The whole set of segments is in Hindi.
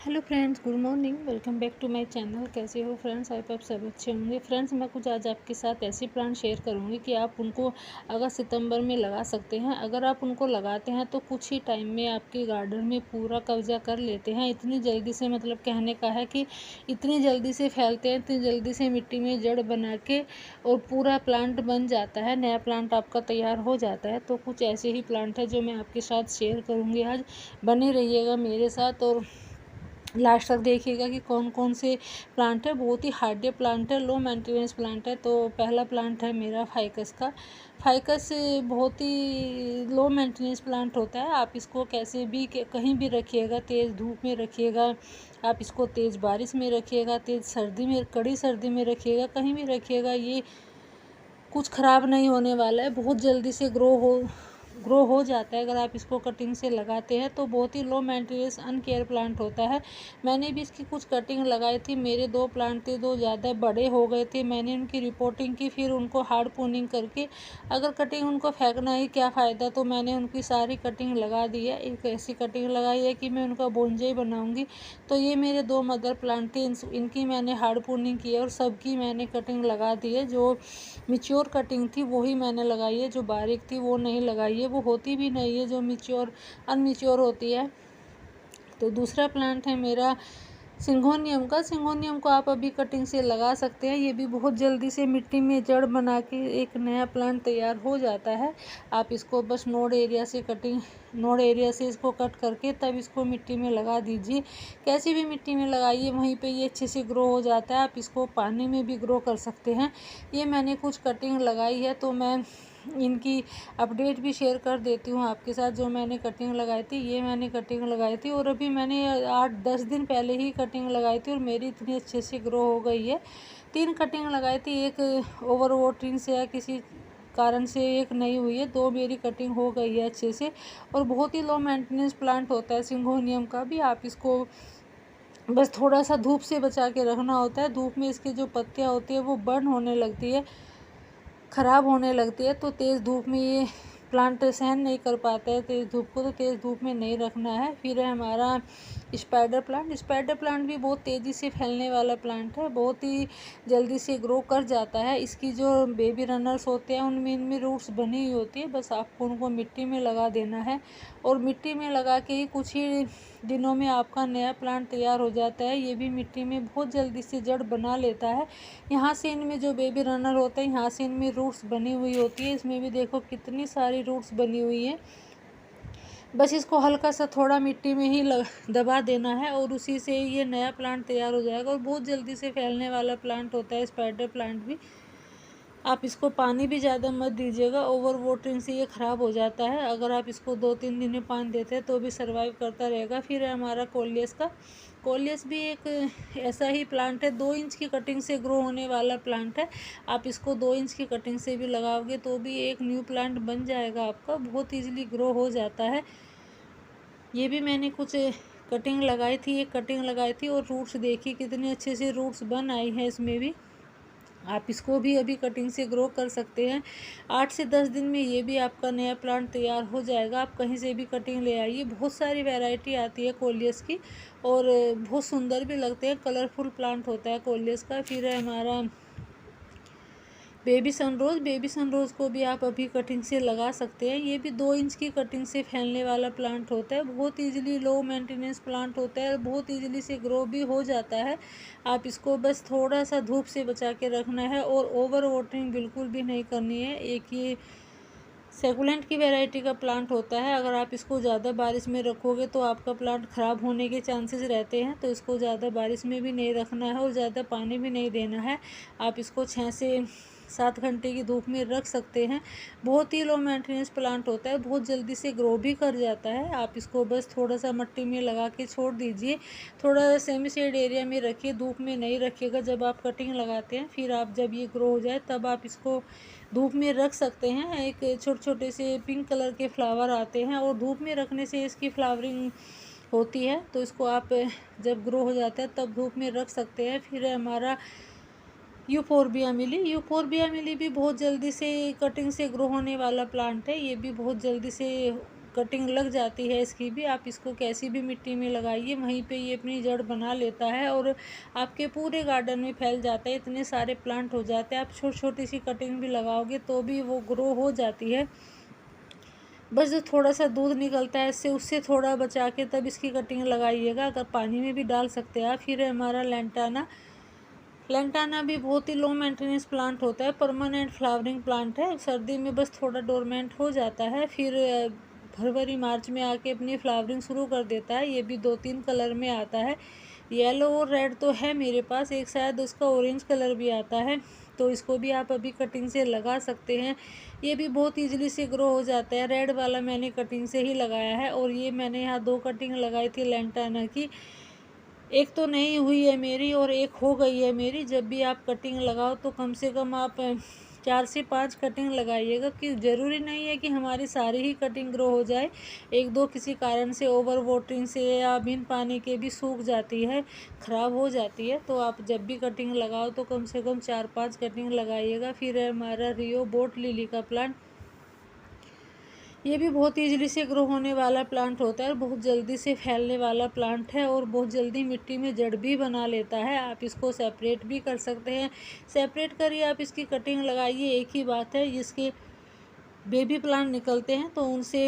Hello friends, good morning. Welcome back to my channel. कैसे हो फ्रेंड्स? आई आप सब अच्छे होंगे। फ्रेंड्स, मैं कुछ आज आपके साथ ऐसी प्लांट शेयर करूंगी कि आप उनको अगस्त सितंबर में लगा सकते हैं। अगर आप उनको लगाते हैं तो कुछ ही टाइम में आपके गार्डन में पूरा कब्जा कर लेते हैं। इतनी जल्दी से, मतलब कहने का है कि इतनी जल्दी से फैलते हैं, इतनी जल्दी से मिट्टी में जड़ बना के और पूरा प्लांट बन जाता है, नया प्लांट आपका तैयार हो जाता है। तो कुछ ऐसे ही प्लांट है जो मैं आपके साथ शेयर करूँगी आज। बने रहिएगा मेरे साथ और लास्ट तक देखिएगा कि कौन कौन से प्लांट है। बहुत ही हार्डी प्लांट है, लो मेंटेनेंस प्लांट है। तो पहला प्लांट है मेरा फाइकस का। फाइकस बहुत ही लो मेंटेनेंस प्लांट होता है। आप इसको कैसे भी कहीं भी रखिएगा, तेज़ धूप में रखिएगा, आप इसको तेज़ बारिश में रखिएगा, तेज़ सर्दी में, कड़ी सर्दी में रखिएगा, कहीं भी रखिएगा, ये कुछ ख़राब नहीं होने वाला है। बहुत जल्दी से ग्रो हो जाता है अगर आप इसको कटिंग से लगाते हैं। तो बहुत ही लो मेंटेनेंस अनकेयर प्लांट होता है। मैंने भी इसकी कुछ कटिंग लगाई थी। मेरे 2 प्लांट थे, 2 ज़्यादा बड़े हो गए थे। मैंने उनकी रिपोर्टिंग की, फिर उनको हार्ड प्रूनिंग करके, अगर कटिंग उनको फेंकना ही क्या फ़ायदा, तो मैंने उनकी सारी कटिंग लगा दी है। एक ऐसी कटिंग लगाई है कि मैं उनका बोनजाई बनाऊँगी। तो ये मेरे 2 मदर प्लांट थे, इनकी मैंने हार्ड प्रूनिंग की है और सबकी मैंने कटिंग लगा दी है। जो मिच्योर कटिंग थी वही मैंने लगाई है, जो बारीक थी वो नहीं लगाई है। वो होती भी नहीं है जो मिच्योर, अनमिच्योर होती है। तो दूसरा प्लांट है मेरा सिंगोनियम का। सिंगोनियम को आप अभी कटिंग से लगा सकते हैं। ये भी बहुत जल्दी से मिट्टी में जड़ बना के एक नया प्लांट तैयार हो जाता है। आप इसको बस नोड एरिया से इसको कट करके तब इसको मिट्टी में लगा दीजिए। कैसी भी मिट्टी में लगाइए, वहीं पे ये अच्छे से ग्रो हो जाता है। आप इसको पानी में भी ग्रो कर सकते हैं। ये मैंने कुछ कटिंग लगाई है तो मैं इनकी अपडेट भी शेयर कर देती हूँ आपके साथ। जो मैंने कटिंग लगाई थी, ये मैंने कटिंग लगाई थी और अभी मैंने 8-10 दिन पहले ही कटिंग लगाई थी और मेरी इतनी अच्छे से ग्रो हो गई है। 3 कटिंग लगाई थी, एक ओवर वाटरिंग से या किसी कारण से एक नहीं हुई है, 2 मेरी कटिंग हो गई है अच्छे से। और बहुत ही लो मेंटेनेंस प्लांट होता है सिंगोनियम का भी। आप इसको बस थोड़ा सा धूप से बचा के रखना होता है। धूप में इसकी जो पत्तियाँ होती है वो बर्न होने लगती है, ख़राब होने लगती है। तो तेज़ धूप में ये प्लांट सहन नहीं कर पाता है तेज़ धूप को, तो तेज़ धूप में नहीं रखना है। फिर है हमारा स्पाइडर प्लांट। स्पाइडर प्लांट भी बहुत तेज़ी से फैलने वाला प्लांट है, बहुत ही जल्दी से ग्रो कर जाता है। इसकी जो बेबी रनर्स होते हैं उनमें इनमें रूट्स बनी हुई होती है, बस आपको उनको मिट्टी में लगा देना है और मिट्टी में लगा के ही कुछ ही दिनों में आपका नया प्लांट तैयार हो जाता है। ये भी मिट्टी में बहुत जल्दी से जड़ बना लेता है। यहाँ से इनमें जो बेबी रनर होते हैं, यहाँ से इनमें रूट्स बनी हुई होती है। इसमें भी देखो कितनी सारी रूट्स बनी हुई है। बस इसको हल्का सा थोड़ा मिट्टी में ही दबा देना है और उसी से ये नया प्लांट तैयार हो जाएगा। और बहुत जल्दी से फैलने वाला प्लांट होता है स्पाइडर प्लांट भी। आप इसको पानी भी ज़्यादा मत दीजिएगा, ओवर वाटरिंग से ये ख़राब हो जाता है। अगर आप इसको 2-3 दिन में पानी देते हैं तो भी सर्वाइव करता रहेगा। फिर है हमारा कोलियस का। कोलियस भी एक ऐसा ही प्लांट है, 2 इंच की कटिंग से ग्रो होने वाला प्लांट है। आप इसको 2 इंच की कटिंग से भी लगाओगे तो भी एक न्यू प्लांट बन जाएगा आपका, बहुत ईजिली ग्रो हो जाता है। ये भी मैंने कुछ कटिंग लगाई थी, एक कटिंग लगाई थी और रूट्स देखिए कितने अच्छे से रूट्स बन आई हैं इसमें भी। आप इसको भी अभी कटिंग से ग्रो कर सकते हैं। 8 से 10 दिन में ये भी आपका नया प्लांट तैयार हो जाएगा। आप कहीं से भी कटिंग ले आइए। बहुत सारी वैरायटी आती है कोलियस की और बहुत सुंदर भी लगते हैं, कलरफुल प्लांट होता है कोलियस का। फिर है हमारा बेबी सनरोज़। बेबी सनरोज़ को भी आप अभी कटिंग से लगा सकते हैं। ये भी 2 इंच की कटिंग से फैलने वाला प्लांट होता है। बहुत ईजिली लो मेंटेनेंस प्लांट होता है और बहुत ईजिली से ग्रो भी हो जाता है। आप इसको बस थोड़ा सा धूप से बचा के रखना है और ओवर वाटरिंग बिल्कुल भी नहीं करनी है। एक ये सेकुलेंट की वैरायटी का प्लांट होता है। अगर आप इसको ज़्यादा बारिश में रखोगे तो आपका प्लांट ख़राब होने के चांसेस रहते हैं। तो इसको ज़्यादा बारिश में भी नहीं रखना है और ज़्यादा पानी भी नहीं देना है। आप इसको 6 से 7 घंटे की धूप में रख सकते हैं। बहुत ही लो मेंटेनेंस प्लांट होता है, बहुत जल्दी से ग्रो भी कर जाता है। आप इसको बस थोड़ा सा मिट्टी में लगा के छोड़ दीजिए। थोड़ा सेमी शेड एरिया में रखिए, धूप में नहीं रखिएगा जब आप कटिंग लगाते हैं। फिर आप जब ये ग्रो हो जाए तब आप इसको धूप में रख सकते हैं। एक छोटे छोटे से पिंक कलर के फ्लावर आते हैं और धूप में रखने से इसकी फ्लावरिंग होती है। तो इसको आप जब ग्रो हो जाता है तब धूप में रख सकते हैं। फिर हमारा यूफोरबिया मिली। यूफोरबिया मिली भी बहुत जल्दी से कटिंग से ग्रो होने वाला प्लांट है। ये भी बहुत जल्दी से कटिंग लग जाती है इसकी भी, आप इसको कैसी भी मिट्टी में लगाइए, वहीं पे ये अपनी जड़ बना लेता है और आपके पूरे गार्डन में फैल जाता है। इतने सारे प्लांट हो जाते हैं, आप छोटी छोटी सी कटिंग भी लगाओगे तो भी वो ग्रो हो जाती है। बस जो थोड़ा सा दूध निकलता है इससे, उससे थोड़ा बचा के तब इसकी कटिंग लगाइएगा। अगर पानी में भी डाल सकते हैं आप। फिर हमारा लेंटाना, लेंटाना भी बहुत ही लो मेंटेनेंस प्लांट होता है, परमानेंट फ्लावरिंग प्लांट है। सर्दी में बस थोड़ा डोरमेंट हो जाता है, फिर फरवरी मार्च में आके अपनी फ्लावरिंग शुरू कर देता है। ये भी 2-3 कलर में आता है, येलो और रेड तो है मेरे पास, एक शायद उसका ऑरेंज कलर भी आता है। तो इसको भी आप अभी कटिंग से लगा सकते हैं, ये भी बहुत ईजिली से ग्रो हो जाता है। रेड वाला मैंने कटिंग से ही लगाया है, और ये मैंने यहाँ 2 कटिंग लगाई थी लेंटाना की, एक तो नहीं हुई है मेरी और एक हो गई है मेरी। जब भी आप कटिंग लगाओ तो कम से कम आप 4 से 5 कटिंग लगाइएगा, कि ज़रूरी नहीं है कि हमारी सारी ही कटिंग ग्रो हो जाए। 1-2 किसी कारण से, ओवर वाटरिंग से या बिन पानी के भी सूख जाती है, ख़राब हो जाती है। तो आप जब भी कटिंग लगाओ तो कम से कम 4-5 कटिंग लगाइएगा। फिर है हमारा रियो बोट लिली का प्लांट, ये भी बहुत ईजिली से ग्रो होने वाला प्लांट होता है, बहुत जल्दी से फैलने वाला प्लांट है और बहुत जल्दी मिट्टी में जड़ भी बना लेता है। आप इसको सेपरेट भी कर सकते हैं, सेपरेट करिए, आप इसकी कटिंग लगाइए। एक ही बात है, इसके बेबी प्लांट निकलते हैं तो उनसे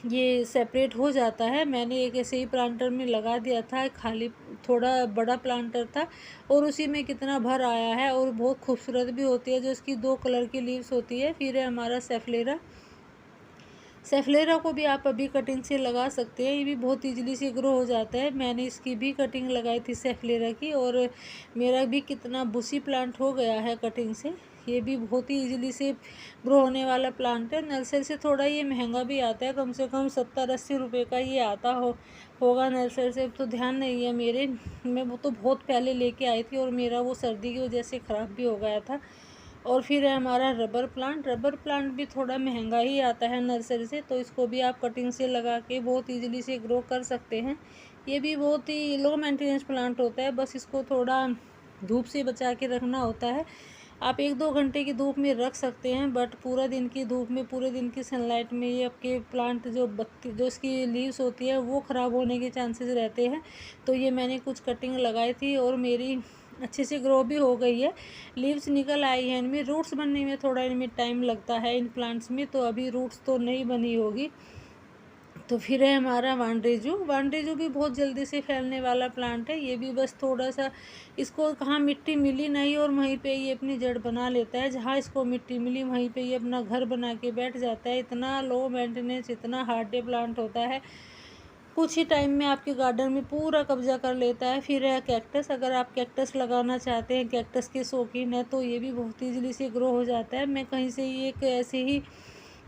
ये सेपरेट हो जाता है। मैंने एक ऐसे ही प्लांटर में लगा दिया था, खाली थोड़ा बड़ा प्लांटर था, और उसी में कितना भर आया है, और बहुत खूबसूरत भी होती है। जो इसकी 2 कलर की लीव्स होती है। फिर है हमारा सेफलेरा, सेफलेरा को भी आप अभी कटिंग से लगा सकते हैं, ये भी बहुत इजीली से ग्रो हो जाता है। मैंने इसकी भी कटिंग लगाई थी सेफलेरा की, और मेरा भी कितना बुशी प्लांट हो गया है कटिंग से। ये भी बहुत ही इजीली से ग्रो होने वाला प्लांट है। नर्सरी से थोड़ा ये महंगा भी आता है, कम से कम 70-80 रुपये का ये आता होगा नर्सरी से। तो ध्यान नहीं है मेरे, मैं वो तो बहुत पहले लेके आई थी, और मेरा वो सर्दी की वजह से ख़राब भी हो गया था। और फिर है हमारा रबर प्लांट, रबर प्लांट भी थोड़ा महंगा ही आता है नर्सरी से, तो इसको भी आप कटिंग से लगा के बहुत इजीली से ग्रो कर सकते हैं। ये भी बहुत ही लो मेंटेनेंस प्लांट होता है, बस इसको थोड़ा धूप से बचा के रखना होता है। आप 1-2 घंटे की धूप में रख सकते हैं, बट पूरा दिन की धूप में, पूरे दिन की सनलाइट में ये आपके प्लांट जो इसकी लीव्स होती है वो ख़राब होने के चांसेस रहते हैं। तो ये मैंने कुछ कटिंग लगाई थी और मेरी अच्छे से ग्रो भी हो गई है, लीव्स निकल आई हैं इनमें। रूट्स बनने में थोड़ा इनमें टाइम लगता है इन प्लांट्स में, तो अभी रूट्स तो नहीं बनी होगी। तो फिर है हमारा वांड्रेजू, वांड्रेजू भी बहुत जल्दी से फैलने वाला प्लांट है। ये भी बस थोड़ा सा, इसको कहाँ मिट्टी मिली नहीं और वहीं पे ये अपनी जड़ बना लेता है। जहाँ इसको मिट्टी मिली वहीं पे ये अपना घर बना के बैठ जाता है। इतना लो मेंटेनेंस, इतना हार्ड प्लांट होता है, कुछ ही टाइम में आपके गार्डन में पूरा कब्जा कर लेता है। फिर है कैक्टस, अगर आप कैक्टस लगाना चाहते हैं, कैक्टस के शौकीन है, तो ये भी बहुत ईजिली से ग्रो हो जाता है। मैं कहीं से ये एक ऐसे ही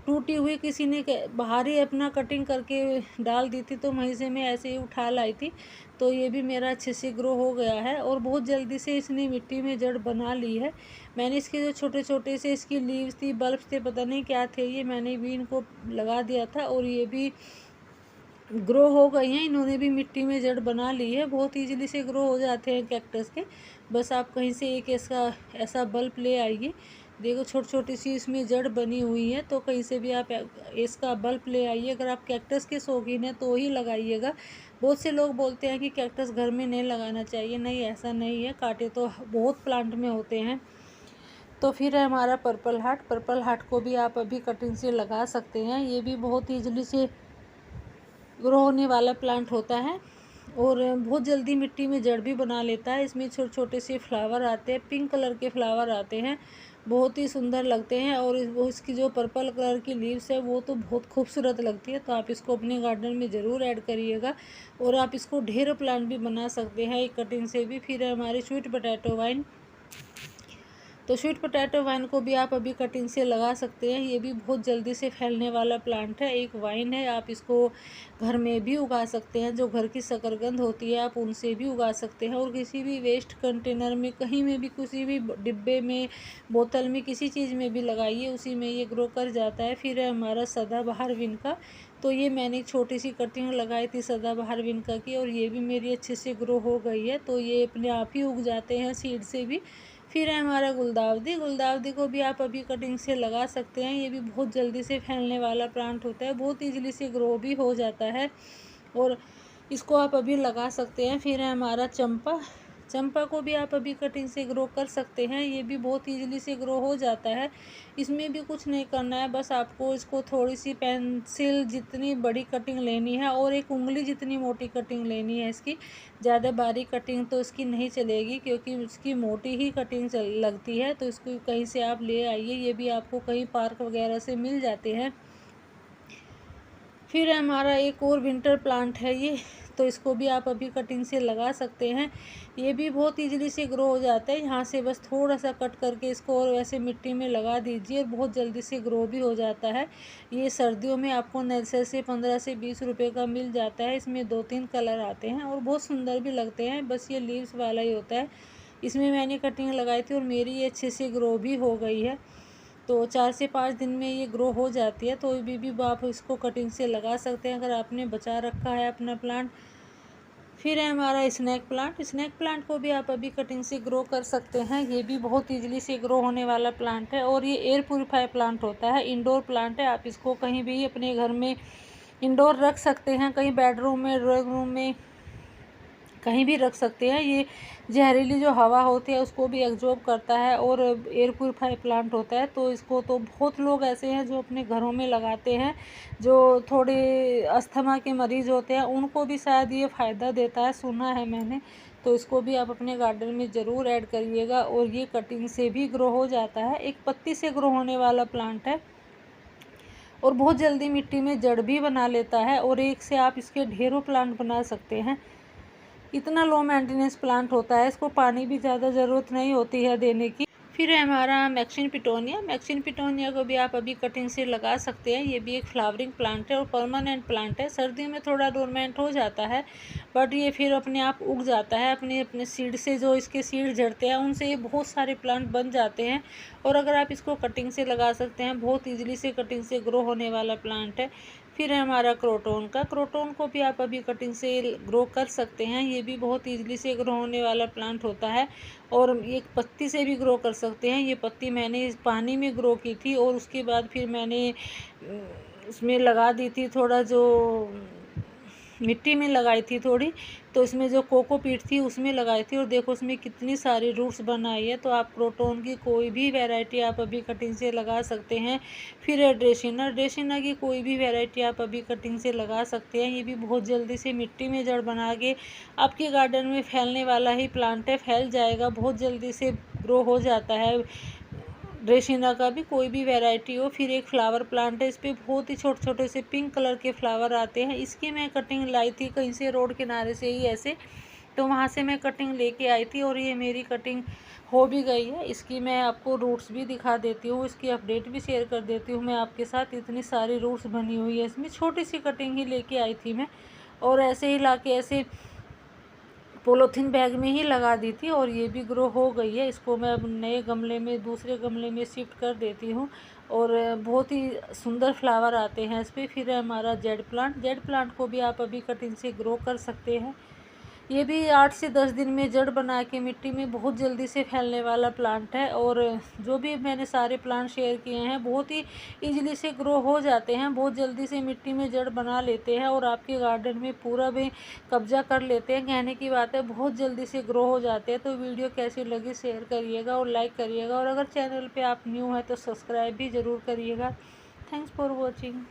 टूटी हुई, किसी ने बाहर ही अपना कटिंग करके डाल दी थी, तो वहीं से मैं ऐसे ही उठा लाई थी। तो ये भी मेरा अच्छे से ग्रो हो गया है, और बहुत जल्दी से इसने मिट्टी में जड़ बना ली है। मैंने इसके जो छोटे छोटे से इसकी लीव्स थी, बल्ब्स थे, पता नहीं क्या थे, ये मैंने भी इनको लगा दिया था, और ये भी ग्रो हो गई हैं। इन्होंने भी मिट्टी में जड़ बना ली है, बहुत इजीली से ग्रो हो जाते हैं कैक्टस के। बस आप कहीं से एक ऐसा बल्ब ले आइए, देखो छोटी छोटी सी इसमें जड़ बनी हुई है, तो कहीं से भी आप इसका बल्ब ले आइए। अगर आप कैक्टस के शौकीन हैं तो ही लगाइएगा। बहुत से लोग बोलते हैं कि कैक्टस घर में नहीं लगाना चाहिए, नहीं ऐसा नहीं है, कांटे तो बहुत प्लांट में होते हैं। तो फिर है हमारा पर्पल हार्ट, पर्पल हार्ट को भी आप अभी कटिंग से लगा सकते हैं। ये भी बहुत ईजिली से ग्रो होने वाला प्लांट होता है, और बहुत जल्दी मिट्टी में जड़ भी बना लेता है। इसमें छोटे छोटे से फ्लावर आते हैं, पिंक कलर के फ्लावर आते हैं, बहुत ही सुंदर लगते हैं। और वो इसकी जो पर्पल कलर की लीव्स है वो तो बहुत खूबसूरत लगती है। तो आप इसको अपने गार्डन में ज़रूर ऐड करिएगा, और आप इसको ढेर प्लांट भी बना सकते हैं एक कटिंग से भी। फिर हमारी स्वीट पोटैटो वाइन, तो स्वीट पोटैटो वाइन को भी आप अभी कटिंग से लगा सकते हैं। ये भी बहुत जल्दी से फैलने वाला प्लांट है, एक वाइन है। आप इसको घर में भी उगा सकते हैं, जो घर की शकरकंद होती है आप उनसे भी उगा सकते हैं, और किसी भी वेस्ट कंटेनर में, कहीं में भी, किसी भी डिब्बे में, बोतल में, किसी चीज़ में भी लगाइए, उसी में ये ग्रो कर जाता है। फिर है हमारा सदाबहार विनका, तो ये मैंने एक छोटी सी कटिंग लगाई थी सदाबहार विनका की, और ये भी मेरी अच्छे से ग्रो हो गई है। तो ये अपने आप ही उग जाते हैं सीड से भी। फिर है हमारा गुलदाउदी। गुलदाउदी को भी आप अभी कटिंग से लगा सकते हैं। ये भी बहुत जल्दी से फैलने वाला प्लांट होता है, बहुत ईजिली से ग्रो भी हो जाता है और इसको आप अभी लगा सकते हैं। फिर है हमारा चंपा। चंपा को भी आप अभी कटिंग से ग्रो कर सकते हैं। ये भी बहुत ईजिली से ग्रो हो जाता है। इसमें भी कुछ नहीं करना है, बस आपको इसको थोड़ी सी पेंसिल जितनी बड़ी कटिंग लेनी है और एक उंगली जितनी मोटी कटिंग लेनी है इसकी। ज़्यादा बारीक कटिंग तो इसकी नहीं चलेगी क्योंकि इसकी मोटी ही कटिंग लगती है। तो इसको कहीं से आप ले आइए, ये भी आपको कहीं पार्क वगैरह से मिल जाते हैं। फिर हमारा एक और विंटर प्लांट है ये, तो इसको भी आप अभी कटिंग से लगा सकते हैं। ये भी बहुत इजीली से ग्रो हो जाता है। यहाँ से बस थोड़ा सा कट करके इसको और वैसे मिट्टी में लगा दीजिए और बहुत जल्दी से ग्रो भी हो जाता है। ये सर्दियों में आपको नर्सरी से 15 से 20 रुपये का मिल जाता है। इसमें 2-3 कलर आते हैं और बहुत सुंदर भी लगते हैं। बस ये लीव्स वाला ही होता है। इसमें मैंने कटिंग लगाई थी और मेरी ये अच्छे से ग्रो भी हो गई है। तो 4 से 5 दिन में ये ग्रो हो जाती है। तो भी आप इसको कटिंग से लगा सकते हैं अगर आपने बचा रखा है अपना प्लांट। फिर है हमारा स्नैक प्लांट। स्नैक प्लांट को भी आप अभी कटिंग से ग्रो कर सकते हैं। ये भी बहुत ईजिली से ग्रो होने वाला प्लांट है और ये एयर प्यूरीफायर प्लांट होता है, इंडोर प्लांट है। आप इसको कहीं भी अपने घर में इंडोर रख सकते हैं, कहीं बेडरूम में, ड्राइंग रूम में, कहीं भी रख सकते हैं। ये जहरीली जो हवा होती है उसको भी एब्जॉर्ब करता है और एयर प्यूरीफायर प्लांट होता है। तो इसको तो बहुत लोग ऐसे हैं जो अपने घरों में लगाते हैं, जो थोड़े अस्थमा के मरीज़ होते हैं, उनको भी शायद ये फ़ायदा देता है, सुना है मैंने। तो इसको भी आप अपने गार्डन में ज़रूर ऐड करिएगा और ये कटिंग से भी ग्रो हो जाता है। एक पत्ती से ग्रो होने वाला प्लांट है और बहुत जल्दी मिट्टी में जड़ भी बना लेता है और एक से आप इसके ढेरों प्लांट बना सकते हैं। इतना लो मेंटेनेंस प्लांट होता है, इसको पानी भी ज़्यादा ज़रूरत नहीं होती है देने की। फिर है हमारा मैक्सिन पिटोनिया। मैक्सिन पिटोनिया को भी आप अभी कटिंग से लगा सकते हैं। ये भी एक फ्लावरिंग प्लांट है और परमानेंट प्लांट है। सर्दियों में थोड़ा डोरमेंट हो जाता है बट ये फिर अपने आप उग जाता है। अपने सीड से जो इसके सीड झड़ते हैं उनसे ये बहुत सारे प्लांट बन जाते हैं और अगर आप इसको कटिंग से लगा सकते हैं, बहुत ईजिली से कटिंग से ग्रो होने वाला प्लांट है। फिर है हमारा क्रोटोन का। क्रोटोन को भी आप अभी कटिंग से ग्रो कर सकते हैं। ये भी बहुत ईजिली से ग्रो होने वाला प्लांट होता है और एक पत्ती से भी ग्रो कर सकते हैं। ये पत्ती मैंने इस पानी में ग्रो की थी और उसके बाद फिर मैंने उसमें लगा दी थी, थोड़ा जो मिट्टी में लगाई थी थोड़ी, तो इसमें जो कोकोपीट थी उसमें लगाई थी और देखो उसमें कितनी सारी रूट्स बनाई है। तो आप क्रोटोन की कोई भी वैरायटी आप अभी कटिंग से लगा सकते हैं। फिर है ड्रेसिना। ड्रेसिना की कोई भी वैरायटी आप अभी कटिंग से लगा सकते हैं। ये भी बहुत जल्दी से मिट्टी में जड़ बना के आपके गार्डन में फैलने वाला ही प्लांट है, फैल जाएगा, बहुत जल्दी से ग्रो हो जाता है। ड्रेसिना का भी कोई भी वैरायटी हो। फिर एक फ्लावर प्लांट है, इस पर बहुत ही छोटे छोटे से पिंक कलर के फ्लावर आते हैं। इसकी मैं कटिंग लाई थी कहीं से, रोड किनारे से ही ऐसे, तो वहाँ से मैं कटिंग लेके आई थी और ये मेरी कटिंग हो भी गई है। इसकी मैं आपको रूट्स भी दिखा देती हूँ, इसकी अपडेट भी शेयर कर देती हूँ मैं आपके साथ। इतनी सारी रूट्स बनी हुई है इसमें, छोटी सी कटिंग ही लेके आई थी मैं और ऐसे ही ला के ऐसे पॉलीथीन बैग में ही लगा दी थी और ये भी ग्रो हो गई है। इसको मैं अब नए गमले में, दूसरे गमले में शिफ्ट कर देती हूँ और बहुत ही सुंदर फ्लावर आते हैं इस पर। फिर है हमारा जेड प्लांट। जेड प्लांट को भी आप अभी कटिंग से ग्रो कर सकते हैं। ये भी 8 से 10 दिन में जड़ बना के मिट्टी में बहुत जल्दी से फैलने वाला प्लांट है और जो भी मैंने सारे प्लांट शेयर किए हैं बहुत ही ईजिली से ग्रो हो जाते हैं, बहुत जल्दी से मिट्टी में जड़ बना लेते हैं और आपके गार्डन में पूरा भी कब्जा कर लेते हैं। कहने की बात है, बहुत जल्दी से ग्रो हो जाते हैं। तो वीडियो कैसी लगी शेयर करिएगा और लाइक करिएगा और अगर चैनल पर आप न्यू हैं तो सब्सक्राइब भी ज़रूर करिएगा। Thanks for watching.